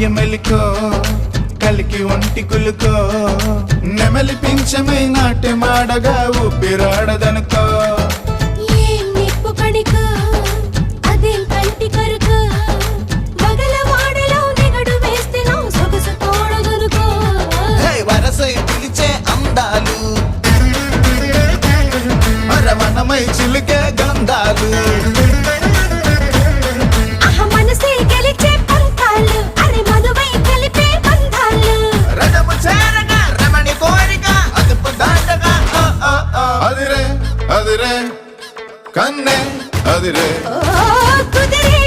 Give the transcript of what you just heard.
మెలికో కలికి ఒంటి కులుకో నెమలి పింఛమై నాట్యమాడగా ఊపిరాడదనుకో వరసై పిలిచే అందాలు మనమై చిలికే గంధాలు రథము చేరగా రమణి కోరిక అదుపు దాటగా అదిరే అదిరే కన్నే అదిరే కుదిరే